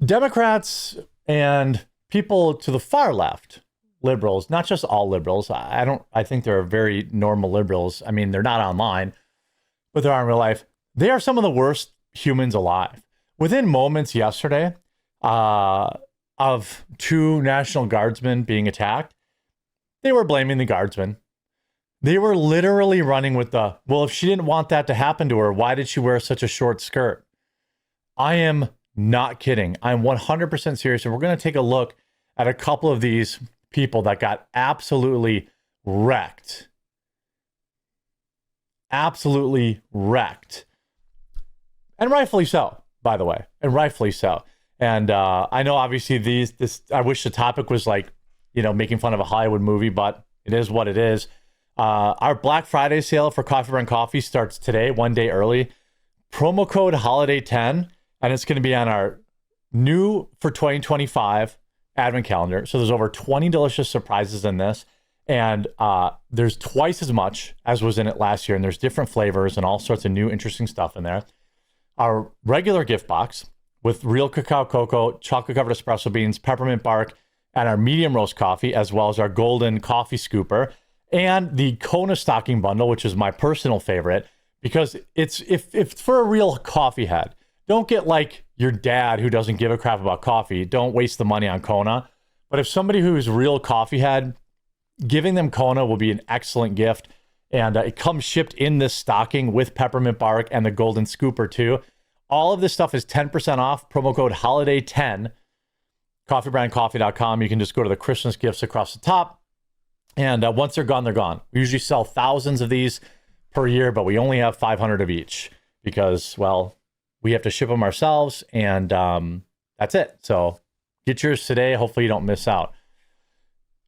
Democrats and people to the far left, liberals, not just all liberals. I think there are very normal liberals. I mean, they're not online, but they are in real life. They are some of the worst humans alive. Within moments yesterday of two National Guardsmen being attacked, they were blaming the Guardsmen. They were literally running with well, if she didn't want that to happen to her, why did she wear such a short skirt? I am not kidding. I'm 100% serious. And we're going to take a look at a couple of these people that got absolutely wrecked. Absolutely wrecked. And rightfully so, by the way. And rightfully so. And I know obviously I wish the topic was like, making fun of a Hollywood movie, but it is what it is. Our Black Friday sale for Coffee Brand Coffee starts today, one day early. Promo code HOLIDAY10, and it's going to be on our new for 2025 advent calendar. So there's over 20 delicious surprises in this. And there's twice as much as was in it last year. And there's different flavors and all sorts of new interesting stuff in there. Our regular gift box with real cacao cocoa, chocolate covered espresso beans, peppermint bark, and our medium roast coffee, as well as our golden coffee scooper. And the Kona stocking bundle, which is my personal favorite, because it's if for a real coffee head. Don't get like your dad who doesn't give a crap about coffee. Don't waste the money on Kona. But if somebody who's real coffee head, giving them Kona will be an excellent gift. And it comes shipped in this stocking with peppermint bark and the golden scooper too. All of this stuff is 10% off. Promo code HOLIDAY10. Coffeebrandcoffee.com. You can just go to the Christmas gifts across the top. And once they're gone, they're gone. We usually sell thousands of these per year, but we only have 500 of each because, well, we have to ship them ourselves, and that's it. So get yours today. Hopefully you don't miss out.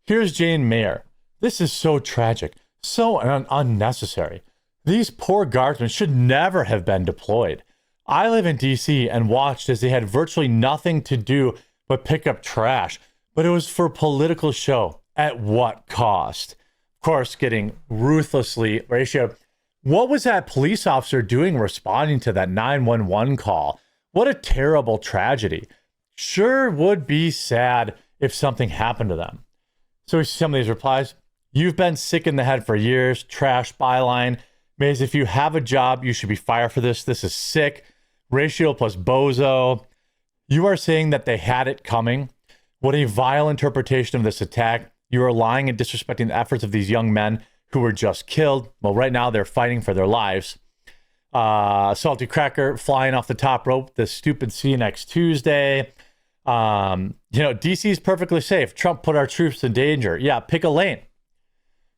Here's Jane Mayer. This is so tragic, so unnecessary. These poor guardsmen should never have been deployed. I live in D.C. and watched as they had virtually nothing to do but pick up trash, but it was for political show. At what cost? Of course, getting ruthlessly ratioed. What was that police officer doing responding to that 911 call? What a terrible tragedy. Sure would be sad if something happened to them. So some of these replies. You've been sick in the head for years. Trash byline. Mays, if you have a job, you should be fired for this. This is sick. Ratio plus bozo. You are saying that they had it coming. What a vile interpretation of this attack. You are lying and disrespecting the efforts of these young men who were just killed. Well, right now they're fighting for their lives. Salty Cracker flying off the top rope. The stupid see you next Tuesday. DC is perfectly safe. Trump put our troops in danger. Yeah, pick a lane.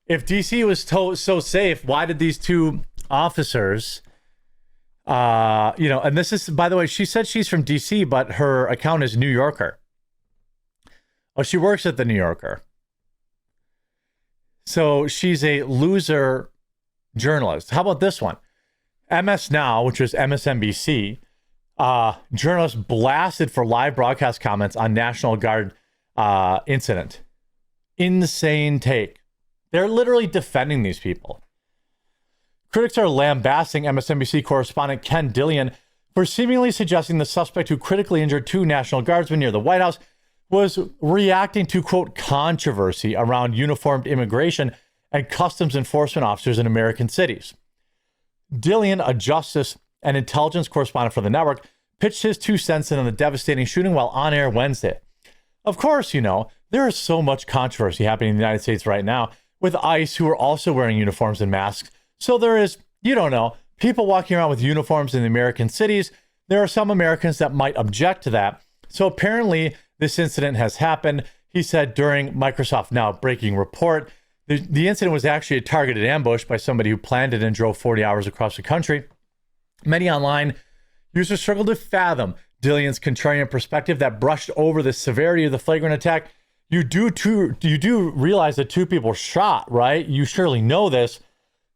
If DC was so safe, why did these two officers, and this is, by the way, she said she's from DC, but her account is New Yorker. Oh, she works at the New Yorker. So she's a loser journalist. How about this one? MS Now, which was MSNBC, journalist blasted for live broadcast comments on National Guard incident. Insane take. They're literally defending these people. Critics are lambasting MSNBC correspondent Ken Dillion for seemingly suggesting the suspect who critically injured two National Guardsmen near the White House was reacting to, quote, controversy around uniformed immigration and customs enforcement officers in American cities. Dillion, a justice and intelligence correspondent for the network, pitched his 2 cents in on the devastating shooting while on air Wednesday. Of course, there is so much controversy happening in the United States right now with ICE, who are also wearing uniforms and masks. So there is, people walking around with uniforms in the American cities. There are some Americans that might object to that. So apparently this incident has happened. He said during Microsoft Now breaking report, the incident was actually a targeted ambush by somebody who planned it and drove 40 hours across the country. Many online users struggled to fathom Dillion's contrarian perspective that brushed over the severity of the flagrant attack. You do realize that 2 people shot, right? You surely know this.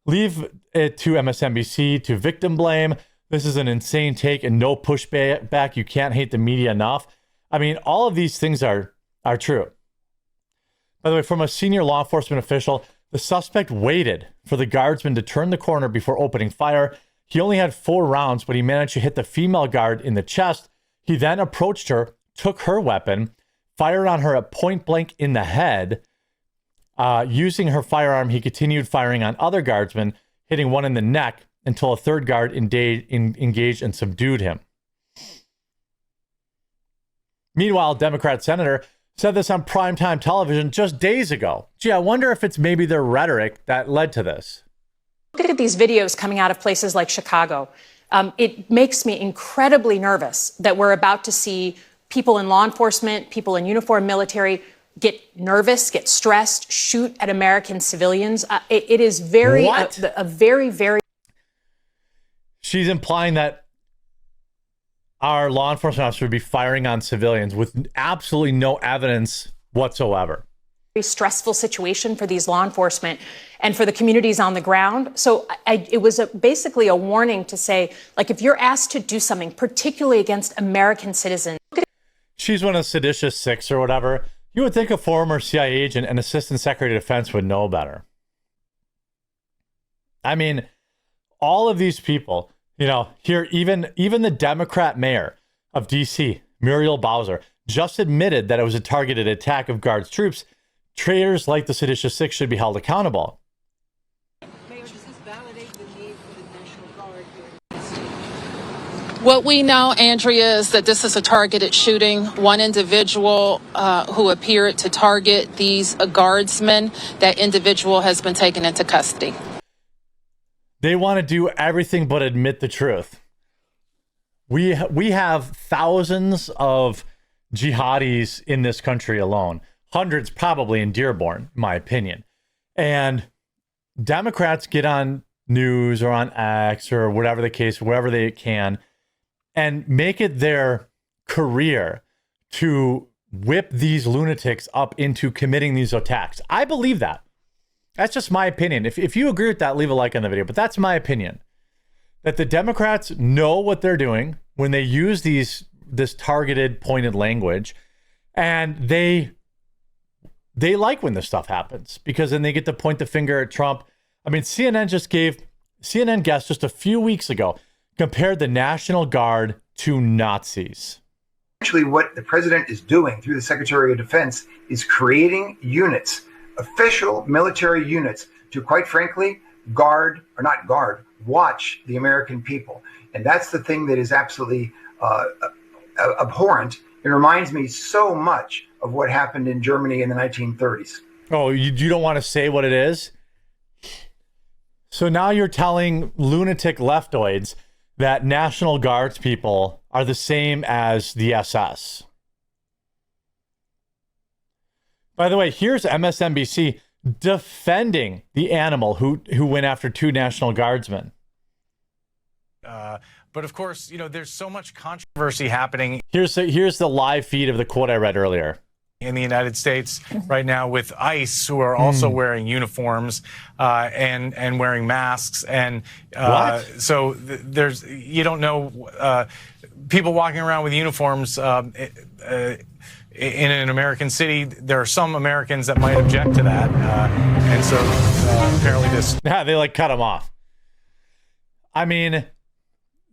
Leave it to MSNBC to victim blame. This is an insane take and no pushback. You can't hate the media enough. I mean, all of these things are true. By the way, from a senior law enforcement official, the suspect waited for the guardsman to turn the corner before opening fire. He only had 4 rounds, but he managed to hit the female guard in the chest. He then approached her, took her weapon, fired on her at point blank in the head. Using her firearm, he continued firing on other guardsmen, hitting one in the neck until a third guard engaged and subdued him. Meanwhile, Democrat senator said this on primetime television just days ago. Gee, I wonder if it's maybe their rhetoric that led to this. Look at these videos coming out of places like Chicago. It makes me incredibly nervous that we're about to see people in law enforcement, people in uniform military get nervous, get stressed, shoot at American civilians. It is very, a very, very. She's implying that our law enforcement officers would be firing on civilians with absolutely no evidence whatsoever. Very stressful situation for these law enforcement and for the communities on the ground. So it was basically a warning to say, like, if you're asked to do something, particularly against American citizens. She's one of the seditious six or whatever. You would think a former CIA agent and Assistant Secretary of Defense would know better. I mean, all of these people, you know, here, even the Democrat mayor of D.C., Muriel Bowser, just admitted that it was a targeted attack of Guards troops. Traitors like the seditious six should be held accountable. Mayor, does this validate the need for the National Guard here? What we know, Andrea, is that this is a targeted shooting. One individual who appeared to target these guardsmen, that individual has been taken into custody. They want to do everything but admit the truth. We have thousands of jihadis in this country alone. Hundreds probably in Dearborn, in my opinion. And Democrats get on news or on X or whatever the case, wherever they can, and make it their career to whip these lunatics up into committing these attacks. I believe that. That's just my opinion. If you agree with that, leave a like on the video. But that's my opinion. That the Democrats know what they're doing when they use this targeted, pointed language, and they like when this stuff happens because then they get to point the finger at Trump. I mean, CNN guests just a few weeks ago compared the National Guard to Nazis. Actually, what the president is doing through the Secretary of Defense is creating units, official military units, to, quite frankly, watch the American people. And that's the thing that is absolutely abhorrent. It reminds me so much of what happened in Germany in the 1930s. Oh, you don't want to say what it is? So now you're telling lunatic leftoids that National Guards people are the same as the SS. By the way, here's MSNBC defending the animal who went after two National Guardsmen. But of course, you know, there's so much controversy happening. Here's the live feed of the quote I read earlier. In the United States right now with ICE, who are also wearing uniforms and wearing masks. And so there's, you don't know, people walking around with uniforms in an American city. There are some Americans that might object to that. And so apparently this. Yeah, they like cut them off. I mean,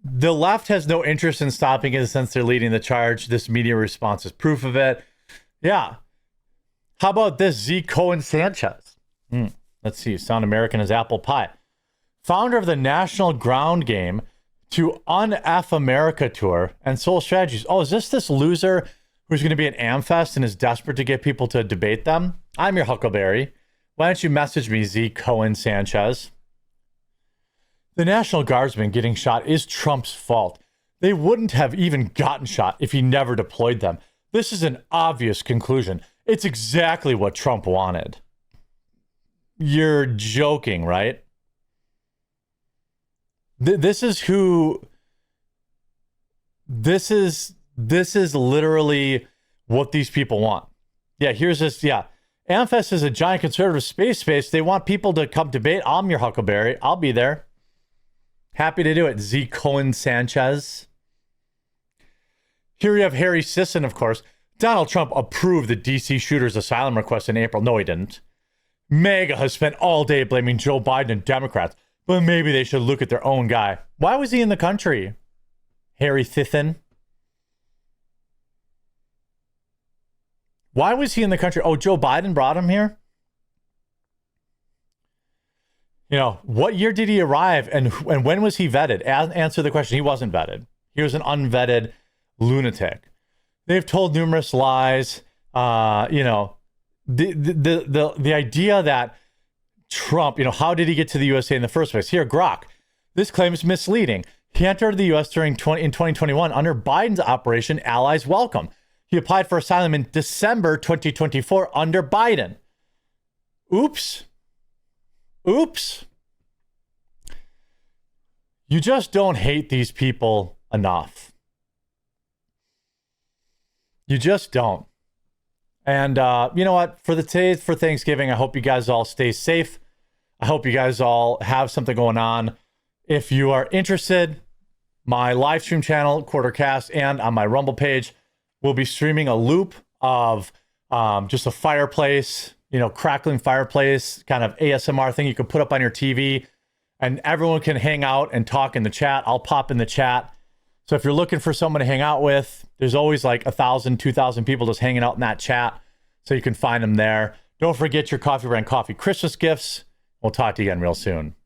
the left has no interest in stopping it since they're leading the charge. This media response is proof of it. Yeah. How about this? Z. Cohen Sanchez. Let's see. Sound American as apple pie. Founder of the National Ground Game to Un-F America Tour and Soul Strategies. Oh, is this loser who's going to be at AmFest and is desperate to get people to debate them? I'm your Huckleberry. Why don't you message me, Z. Cohen Sanchez? The National Guardsmen getting shot is Trump's fault. They wouldn't have even gotten shot if he never deployed them. This is an obvious conclusion. It's exactly what Trump wanted. You're joking, right? This is literally what these people want. Yeah, here's this. Yeah. AmFest is a giant conservative space. They want people to come debate. I'm your Huckleberry. I'll be there. Happy to do it. Z. Cohen Sanchez. Here we have Harry Sisson, of course. Donald Trump approved the D.C. shooter's asylum request in April. No, he didn't. MAGA has spent all day blaming Joe Biden and Democrats, but maybe they should look at their own guy. Why was he in the country? Harry Sisson. Why was he in the country? Oh, Joe Biden brought him here. You know, what year did he arrive, and when was he vetted? Answer the question. He wasn't vetted. He was an unvetted lunatic. They've told numerous lies. You know, the idea that Trump, you know, how did he get to the USA in the first place? Here, Grok. This claim is misleading. He entered the U.S. in 2021 under Biden's Operation Allies Welcome. He applied for asylum in December 2024 under Biden. Oops. Oops. You just don't hate these people enough. You just don't. And you know what? For Thanksgiving, I hope you guys all stay safe. I hope you guys all have something going on. If you are interested, my live stream channel, Quartercast, and on my Rumble page, we'll be streaming a loop of just a fireplace, you know, crackling fireplace, kind of ASMR thing you can put up on your TV, and everyone can hang out and talk in the chat. I'll pop in the chat. So if you're looking for someone to hang out with, there's always like 1,000, 2,000 people just hanging out in that chat. So you can find them there. Don't forget your Coffee Brand Coffee Christmas gifts. We'll talk to you again real soon.